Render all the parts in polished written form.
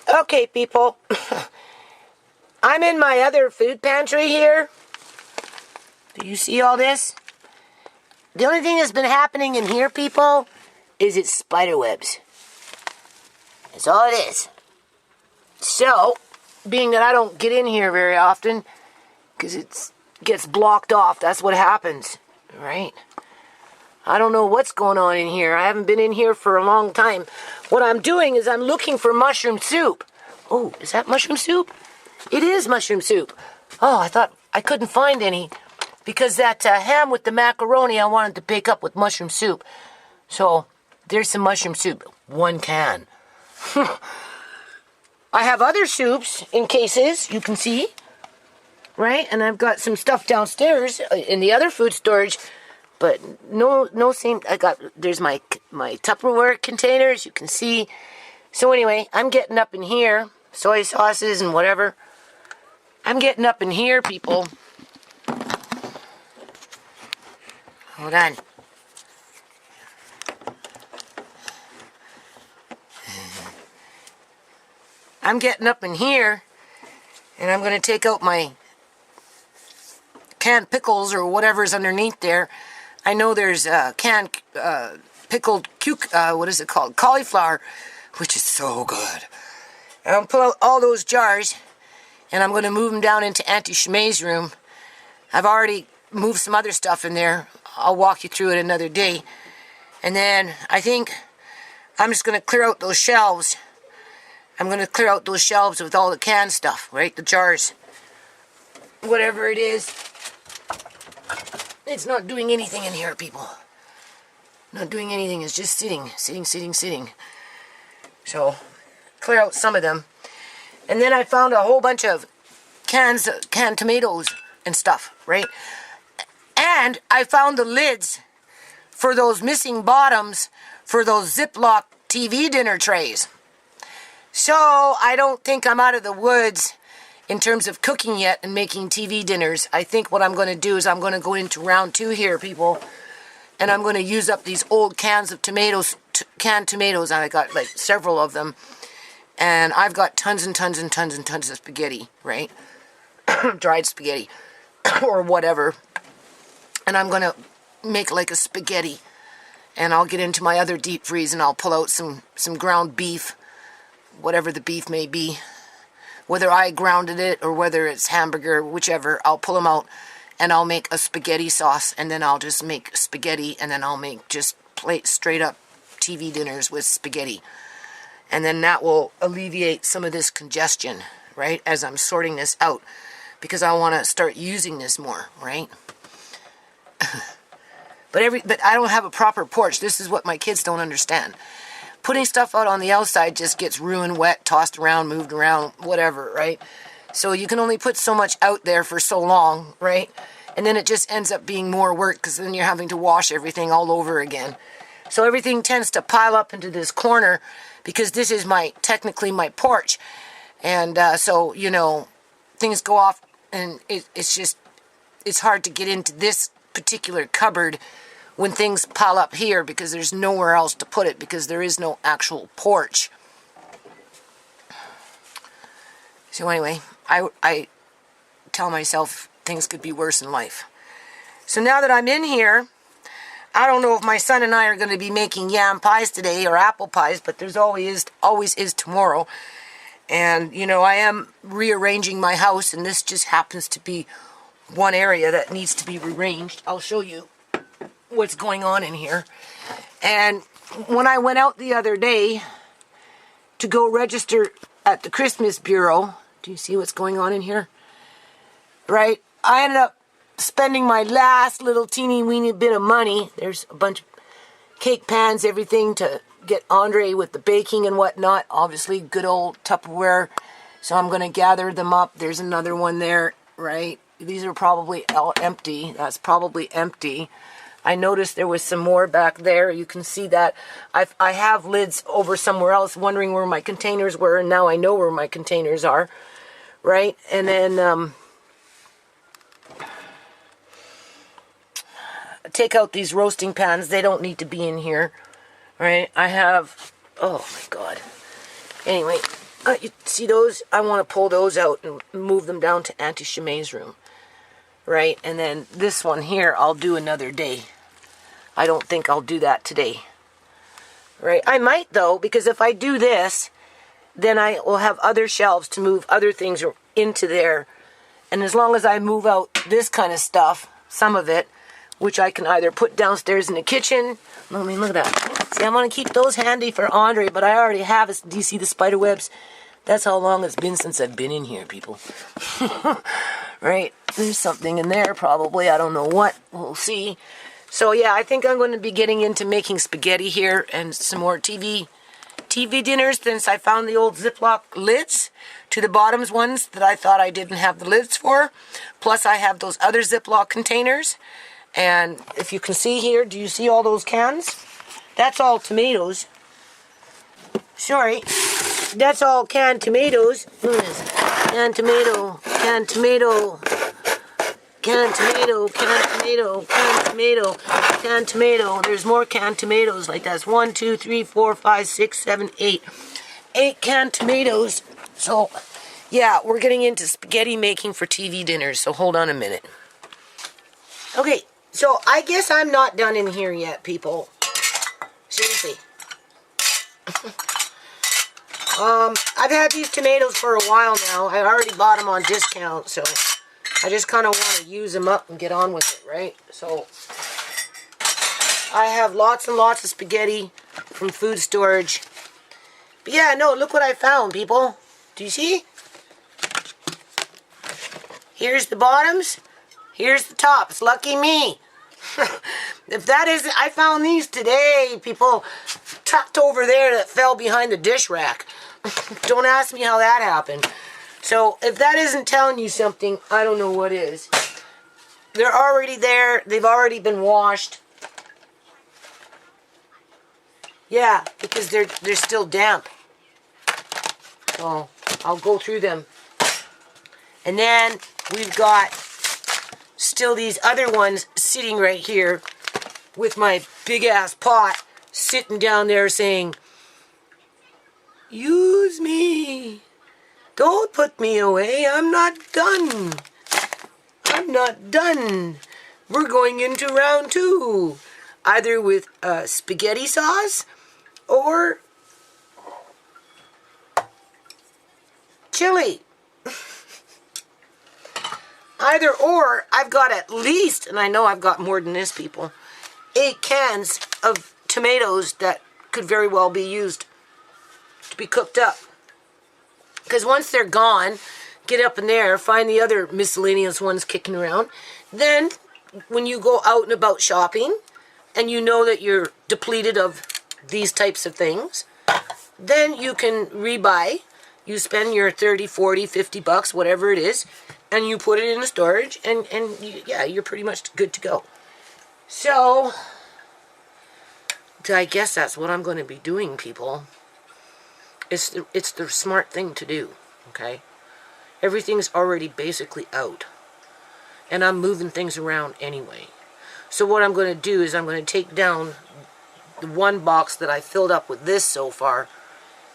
Okay, people. I'm in my other food pantry here. Do you see all this? The only thing that's been happening in here, people, is it's spider webs. That's all it is. So, being that I don't get in here very often, because it gets blocked off, that's what happens, right? I don't know what's going on in here. I haven't been in here for a long time. What I'm doing is I'm looking for mushroom soup. Oh, is that mushroom soup? It is mushroom soup. Oh, I thought I couldn't find any because that ham with the macaroni I wanted to bake up with mushroom soup. So, there's some mushroom soup. 1 can. I have other soups in cases, you can see. Right? And I've got some stuff downstairs in the other food storage. But no same. There's my Tupperware containers, you can see. So anyway, I'm getting up in here, soy sauces and whatever. I'm getting up in here, people. Hold on. I'm getting up in here, and I'm going to take out my canned pickles or whatever's underneath there. I know there's canned pickled what is it called? Cauliflower, which is so good. And I'll pull out all those jars, and I'm going to move them down into Auntie Shmei's room. I've already moved some other stuff in there. I'll walk you through it another day. And then I think I'm just going to clear out those shelves. I'm going to clear out those shelves with all the canned stuff, right? The jars. Whatever it is. It's not doing anything in here, people. Not doing anything. It's just sitting. So, clear out some of them. And then I found a whole bunch of canned tomatoes and stuff, right? And I found the lids for those missing bottoms for those Ziploc TV dinner trays. So, I don't think I'm out of the woods in terms of cooking yet and making TV dinners. I think what I'm going to do is I'm going to go into round 2 here, people. And I'm going to use up these old cans of tomatoes, canned tomatoes. I got like several of them. And I've got tons and tons and tons and tons of spaghetti, right? Dried spaghetti or whatever. And I'm going to make like a spaghetti. And I'll get into my other deep freeze and I'll pull out some ground beef, whatever the beef may be. Whether I grounded it or whether it's hamburger, whichever, I'll pull them out and I'll make a spaghetti sauce, and then I'll just make spaghetti, and then I'll make just straight up TV dinners with spaghetti. And then that will alleviate some of this congestion, right, as I'm sorting this out, because I want to start using this more, right? But I don't have a proper porch. This is what my kids don't understand. Putting stuff out on the outside just gets ruined, wet, tossed around, moved around, whatever, right? So you can only put so much out there for so long, right? And then it just ends up being more work because then you're having to wash everything all over again. So everything tends to pile up into this corner because this is technically my porch. And so, things go off and it's hard to get into this particular cupboard when things pile up here because there's nowhere else to put it because there is no actual porch. So anyway, I tell myself things could be worse in life. So now that I'm in here, I don't know if my son and I are going to be making yam pies today or apple pies, but there's always is tomorrow. And, I am rearranging my house, and this just happens to be one area that needs to be rearranged. I'll show you what's going on in here. And when I went out the other day to go register at the Christmas Bureau, do you see what's going on in here? Right? I ended up spending my last little teeny weeny bit of money. There's a bunch of cake pans, everything to get Andre with the baking and whatnot. Obviously, good old Tupperware. So I'm going to gather them up. There's another one there, right? These are probably all empty. That's probably empty. I noticed there was some more back there. You can see that. I have lids over somewhere else, wondering where my containers were, and now I know where my containers are, right? And then take out these roasting pans. They don't need to be in here, right? I have, oh my God. Anyway, You see those? I want to pull those out and move them down to Auntie Shemai's room. Right? And then this one here, I'll do another day. I don't think I'll do that today. Right? I might, though, because if I do this, then I will have other shelves to move other things into there. And as long as I move out this kind of stuff, some of it, which I can either put downstairs in the kitchen. I mean, look at that. See, I want to keep those handy for Andre, but I already have it. Do you see the spider webs? That's how long it's been since I've been in here, people. Right? There's something in there, probably. I don't know what. We'll see. So, yeah, I think I'm going to be getting into making spaghetti here and some more TV dinners since I found the old Ziploc lids to the bottoms ones that I thought I didn't have the lids for. Plus, I have those other Ziploc containers. And if you can see here, do you see all those cans? That's all tomatoes. Sorry. That's all canned tomatoes. Look at this. Canned tomato, canned tomato, canned tomato, canned tomato, canned tomato, canned tomato. There's more canned tomatoes like that's 1, 2, 3, 4, 5, 6, 7, 8. 8 canned tomatoes. So, yeah, we're getting into spaghetti making for TV dinners. So hold on a minute. Okay, so I guess I'm not done in here yet, people. Seriously. I've had these tomatoes for a while now. I already bought them on discount, so I just kind of want to use them up and get on with it, right? So I have lots and lots of spaghetti from food storage. But yeah, no, look what I found, people. Do you see? Here's the bottoms. Here's the tops. Lucky me. If that isn't, I found these today, people, tucked over there that fell behind the dish rack. Don't ask me how that happened. So, if that isn't telling you something, I don't know what is. They're already there. They've already been washed. Yeah, because they're still damp. So, I'll go through them. And then, we've got still these other ones sitting right here with my big-ass pot sitting down there saying, use me. Don't put me away. I'm not done. I'm not done. We're going into round 2. Either with spaghetti sauce or chili. Either or, I've got at least, and I know I've got more than this, people, 8 cans of tomatoes that could very well be used to be cooked up. Because once they're gone, get up in there, find the other miscellaneous ones kicking around. Then, when you go out and about shopping, and you know that you're depleted of these types of things, then you can rebuy. You spend your 30, 40, 50 bucks, whatever it is, and you put it in the storage, and yeah, you're pretty much good to go. So, I guess that's what I'm going to be doing, people. It's the smart thing to do, okay? Everything's already basically out, and I'm moving things around anyway. So what I'm going to do is I'm going to take down the one box that I filled up with this so far,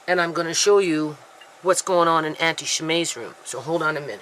and I'm going to show you what's going on in Auntie Shemai's room. So hold on a minute.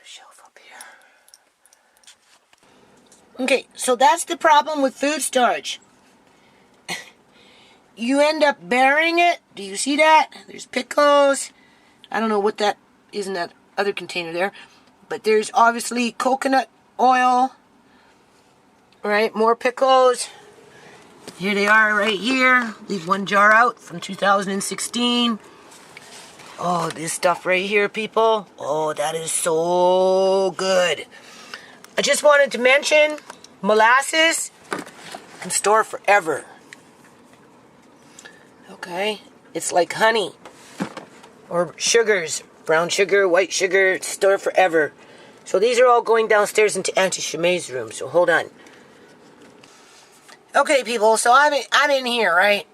Shelf up here. Okay, so that's the problem with food storage. You end up burying it. Do you see that? There's pickles. I don't know what that is in that other container there. but there's obviously coconut oil, right? More pickles. Here they are right here. Leave one jar out from 2016. Oh, this stuff right here, people. Oh, that is so good. I just wanted to mention molasses can store forever. Okay, it's like honey or sugars, brown sugar, white sugar, store forever. So these are all going downstairs into Auntie Shemay's room. So hold on. Okay, people. So I'm in here, right?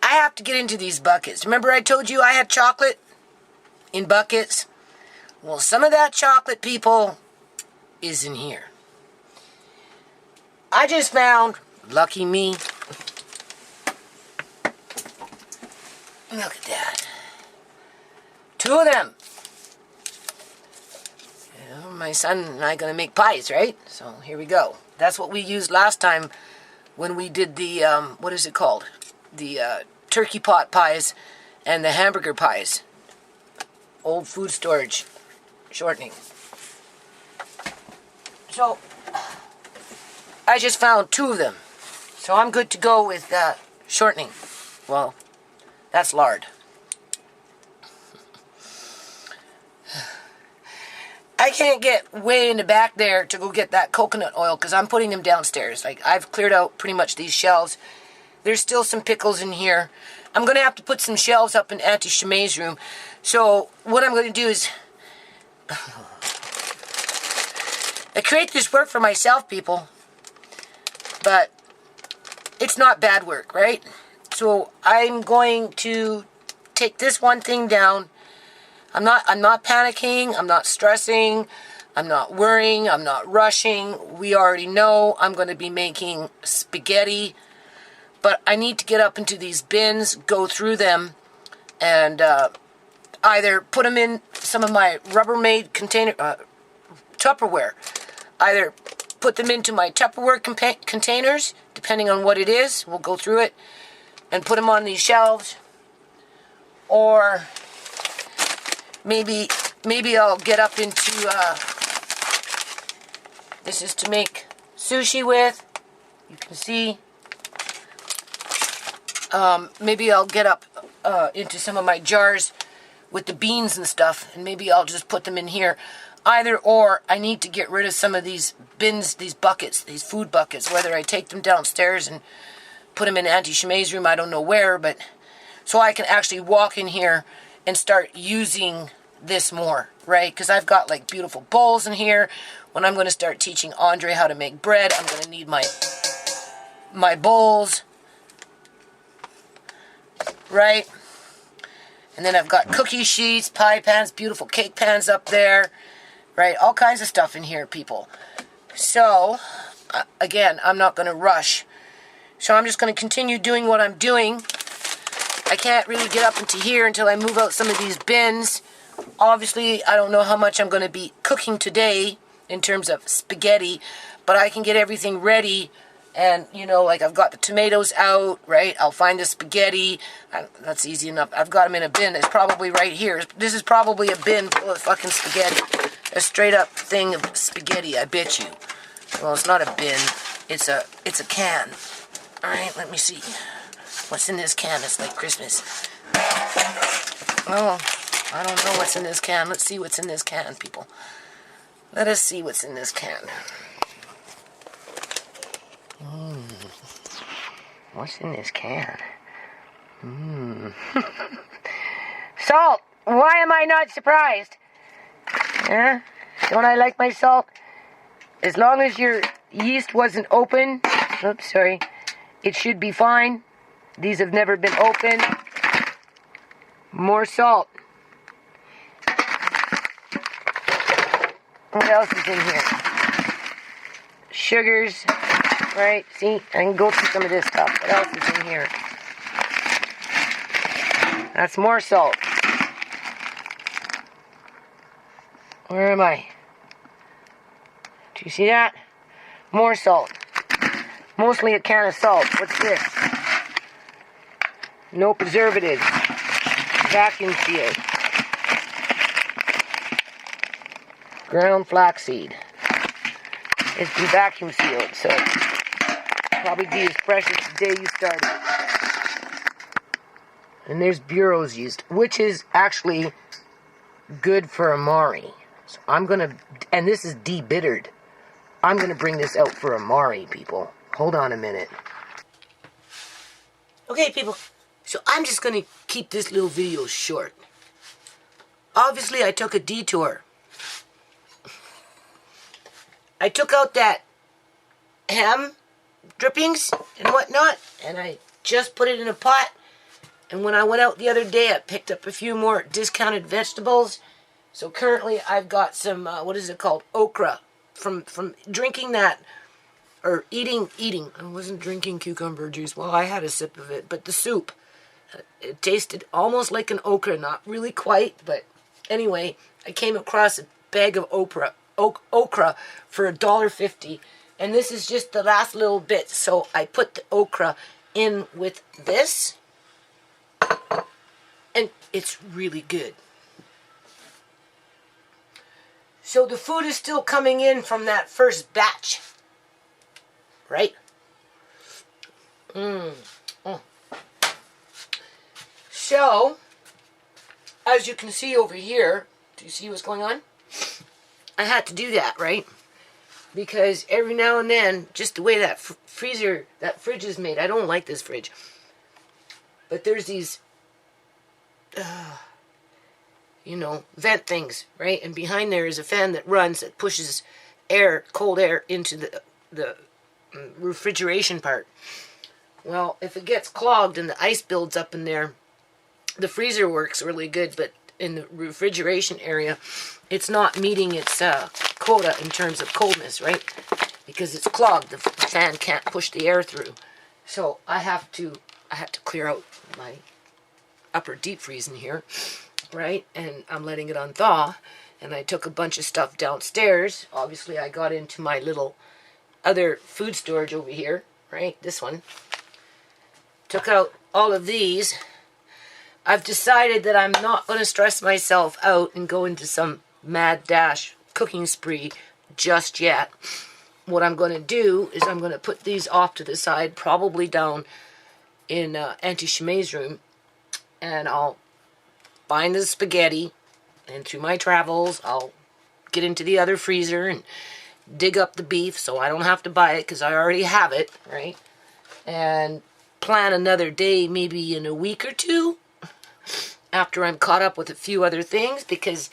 I have to get into these buckets. Remember I told you I had chocolate in buckets? Well, some of that chocolate, people, is in here. I just found, lucky me, look at that. 2 of them. You know, my son and I are going to make pies, right? So here we go. That's what we used last time when we did the, what is it called? The turkey pot pies and the hamburger pies. Old food storage shortening. So, I just found 2 of them. So I'm good to go with shortening. Well, that's lard. I can't get way in the back there to go get that coconut oil because I'm putting them downstairs. Like, I've cleared out pretty much these shelves. There's still some pickles in here. I'm going to have to put some shelves up in Auntie Shemay's room. So, what I'm going to do is... I create this work for myself, people. But it's not bad work, right? So, I'm going to take this one thing down. I'm not panicking. I'm not stressing. I'm not worrying. I'm not rushing. We already know I'm going to be making spaghetti. But I need to get up into these bins, go through them, and either put them in some of my Rubbermaid container, Tupperware. Either put them into my Tupperware containers, depending on what it is. We'll go through it and put them on these shelves. Or maybe I'll get up into, this is to make sushi with. You can see. Maybe I'll get up into some of my jars with the beans and stuff, and maybe I'll just put them in here. Either or, I need to get rid of some of these bins, these buckets, these food buckets, whether I take them downstairs and put them in Auntie Shemay's room, I don't know where, but so I can actually walk in here and start using this more, right? Because I've got like beautiful bowls in here. When I'm going to start teaching Andre how to make bread, I'm going to need my bowls. Right? And then I've got cookie sheets, pie pans, beautiful cake pans up there. Right? All kinds of stuff in here, people. So, again, I'm not going to rush. So I'm just going to continue doing what I'm doing. I can't really get up into here until I move out some of these bins. Obviously, I don't know how much I'm going to be cooking today in terms of spaghetti, but I can get everything ready. And, you know, like I've got the tomatoes out, right? I'll find the spaghetti. That's easy enough. I've got them in a bin. It's probably right here. This is probably a bin full of fucking spaghetti. A straight up thing of spaghetti, I bet you. Well, it's not a bin. It's a can. All right, let me see. What's in this can? It's like Christmas. Oh, I don't know what's in this can. Let's see what's in this can, people. Let us see what's in this can. What's in this can? Salt! Why am I not surprised? Huh? Don't I like my salt? As long as your yeast wasn't open, oops, sorry, it should be fine. These have never been opened. More salt. What else is in here? Sugars. Right, see, I can go through some of this stuff. What else is in here? That's more salt. Where am I? Do you see that? More salt. Mostly a can of salt. What's this? No preservatives. Vacuum sealed. Ground flaxseed. It's been vacuum sealed, so probably be as fresh as the day you started. And there's bureaus used, which is actually good for amari. So I'm gonna, and this is debittered. I'm gonna bring this out for amari, people. Hold on a minute. Okay, people. So I'm just gonna keep this little video short. Obviously, I took a detour. I took out that ham drippings and whatnot, and I just put it in a pot. And when I went out the other day, I picked up a few more discounted vegetables. So currently, I've got some, what is it called? Okra. From drinking that, or eating. I wasn't drinking cucumber juice. Well, I had a sip of it, but the soup. It tasted almost like an okra, not really quite, but anyway, I came across a bag of okra for $1.50, and this is just the last little bit, so I put the okra in with this, and it's really good. So the food is still coming in from that first batch, right? So, as you can see over here, do you see what's going on? I had to do that, right? Because every now and then, just the way that fridge is made, I don't like this fridge. But there's these, vent things, right? And behind there is a fan that runs that pushes air, cold air, into the refrigeration part. Well, if it gets clogged and the ice builds up in there, the freezer works really good, but in the refrigeration area, it's not meeting its quota in terms of coldness, right? Because it's clogged. The fan can't push the air through. So I had to clear out my upper deep freeze in here, right? And I'm letting it unthaw. And I took a bunch of stuff downstairs. Obviously, I got into my little other food storage over here, right? This one. Took out all of these. I've decided that I'm not going to stress myself out and go into some mad dash cooking spree just yet. What I'm going to do is I'm going to put these off to the side, probably down in Auntie Shemay's room, and I'll find the spaghetti, and through my travels, I'll get into the other freezer and dig up the beef so I don't have to buy it because I already have it, right? And plan another day, maybe in a week or two, after I'm caught up with a few other things, because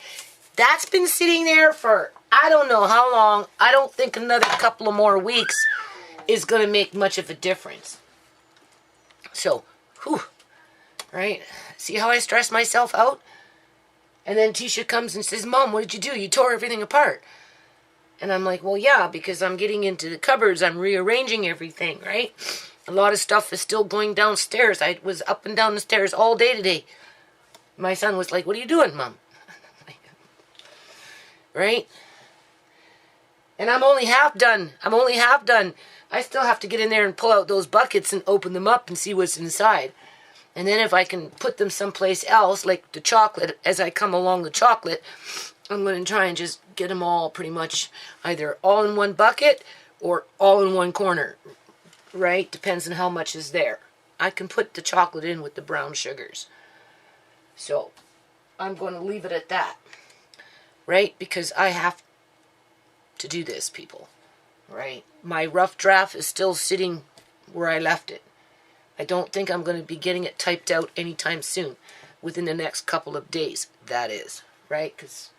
that's been sitting there for I don't know how long. I don't think another couple of more weeks is going to make much of a difference. So, right? See how I stress myself out? And then Tisha comes and says, Mom, what did you do? You tore everything apart. And I'm like, well, yeah, because I'm getting into the cupboards. I'm rearranging everything, right? A lot of stuff is still going downstairs. I was up and down the stairs all day today. My son was like, what are you doing, Mom? Right? And I'm only half done. I still have to get in there and pull out those buckets and open them up and see what's inside. And then if I can put them someplace else, like the chocolate, as I come along the chocolate, I'm going to try and just get them all pretty much either all in one bucket or all in one corner, right? Depends on how much is there. I can put the chocolate in with the brown sugars. So I'm going to leave it at that, right? Because I have to do this, people, right? My rough draft is still sitting where I left it. I don't think I'm going to be getting it typed out anytime soon, within the next couple of days, that is, right? Because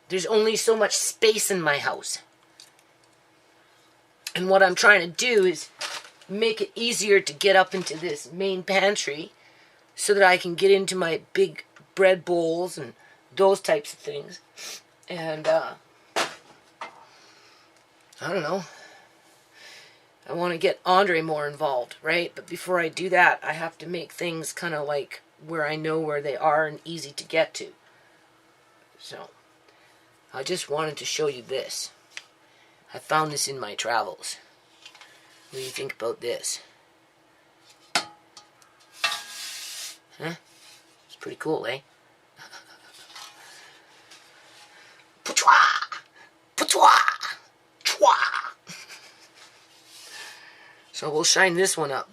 there's only so much space in my house. And what I'm trying to do is make it easier to get up into this main pantry so that I can get into my big bread bowls and those types of things. And, I don't know. I want to get Andre more involved, right? But before I do that, I have to make things kind of like where I know where they are and easy to get to. So, I just wanted to show you this. I found this in my travels. What do you think about this? Huh? It's pretty cool, eh? Putwa! Putwa! Chwa! So we'll shine this one up.